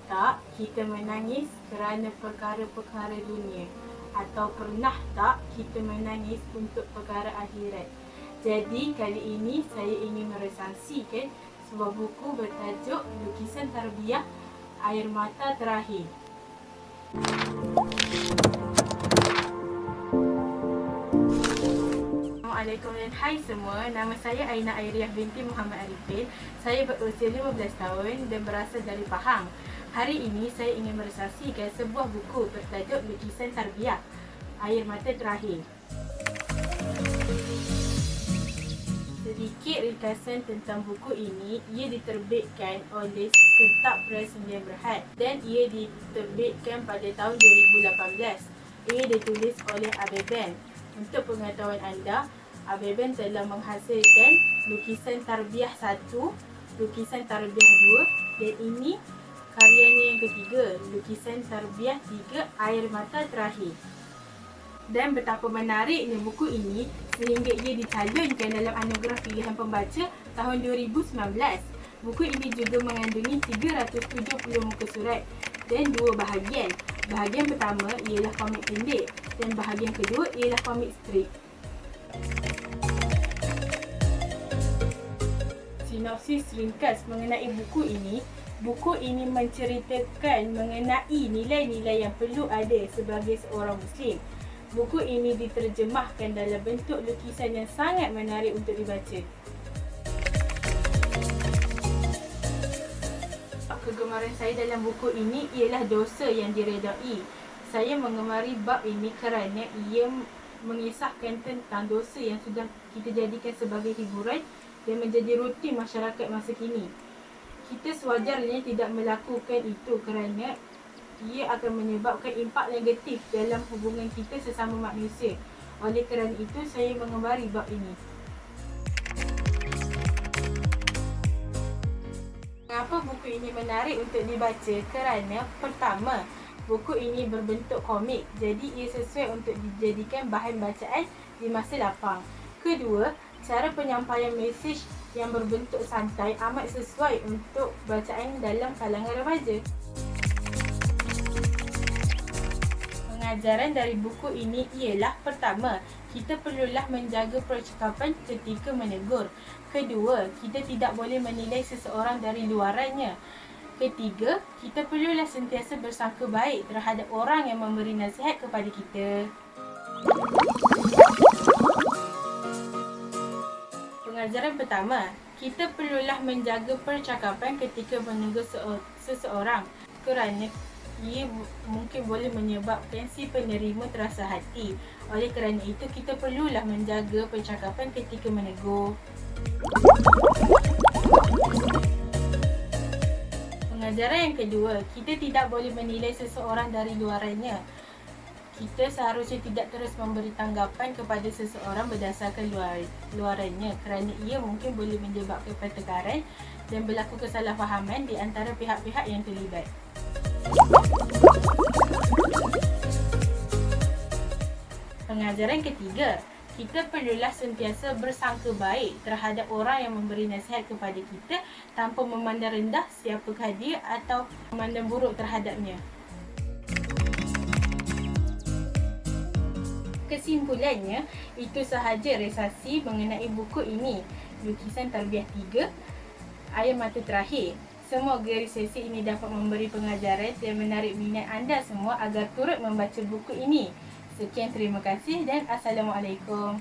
tak kita menangis kerana perkara-perkara dunia? Atau pernah tak kita menangis untuk perkara akhirat? Jadi kali ini saya ingin meresensikan sebuah buku bertajuk Lukisan Tarbiyah Air Mata Terakhir. Assalamualaikum dan hai semua. Nama saya Aina Airiah binti Muhammad Arifin. Saya berusia 15 tahun dan berasal dari Pahang. Hari ini saya ingin meresensikan sebuah buku bertajuk Lukisan Tarbiyah Air Mata Terakhir. Sedikit ringkasan tentang buku ini. Ia diterbitkan oleh Setap Press Sdn Bhd dan ia diterbitkan pada tahun 2018. Ia ditulis oleh Abeban. Untuk pengetahuan anda, Abeban telah menghasilkan Lukisan Tarbiyah 1, Lukisan Tarbiyah 2 dan ini karyanya yang ketiga, Lukisan Tarbiyah 3 Air Mata Terakhir. Dan betapa menariknya buku ini sehingga ia dicalonkan dalam anugerah pilihan pembaca tahun 2019. Buku ini juga mengandungi 370 muka surat dan 2 bahagian. Bahagian pertama ialah komik pendek dan bahagian kedua ialah komik strip. Sinopsis ringkas mengenai buku ini. Buku ini menceritakan mengenai nilai-nilai yang perlu ada sebagai seorang Muslim. Buku ini diterjemahkan dalam bentuk lukisan yang sangat menarik untuk dibaca. Kegemaran saya dalam buku ini ialah dosa yang diredai. Saya mengemari bab ini kerana ia mengisahkan tentang dosa yang sudah kita jadikan sebagai hiburan dan menjadi rutin masyarakat masa kini. Kita sewajarnya tidak melakukan itu kerana ia akan menyebabkan impak negatif dalam hubungan kita sesama manusia. Oleh kerana itu, saya mengemari bab ini. Mengapa buku ini menarik untuk dibaca? Kerana pertama, buku ini berbentuk komik, jadi ia sesuai untuk dijadikan bahan bacaan di masa lapang. Kedua, cara penyampaian mesej yang berbentuk santai amat sesuai untuk bacaan dalam kalangan remaja. Pengajaran dari buku ini ialah pertama, kita perlulah menjaga percakapan ketika menegur. Kedua, kita tidak boleh menilai seseorang dari luarannya. Ketiga, kita perlulah sentiasa bersangka baik terhadap orang yang memberi nasihat kepada kita. Pengajaran pertama, kita perlulah menjaga percakapan ketika menegur seseorang kerana ia mungkin boleh menyebabkan si penerima terasa hati. Oleh kerana itu, kita perlulah menjaga percakapan ketika menegur. Pengajaran yang kedua, kita tidak boleh menilai seseorang dari luarannya. Kita seharusnya tidak terus memberi tanggapan kepada seseorang berdasarkan luarannya kerana ia mungkin boleh menyebabkan pertengkaran dan berlaku kesalahfahaman di antara pihak-pihak yang terlibat. Pengajaran ketiga, kita perlulah sentiasa bersangka baik terhadap orang yang memberi nasihat kepada kita tanpa memandang rendah siapakah dia atau memandang buruk terhadapnya. Kesimpulannya, itu sahaja resensi mengenai buku ini, Lukisan Tarbiyah 3 Air Mata Terakhir. Semoga resensi ini dapat memberi pengajaran dan menarik minat anda semua agar turut membaca buku ini. Sekian, terima kasih dan Assalamualaikum.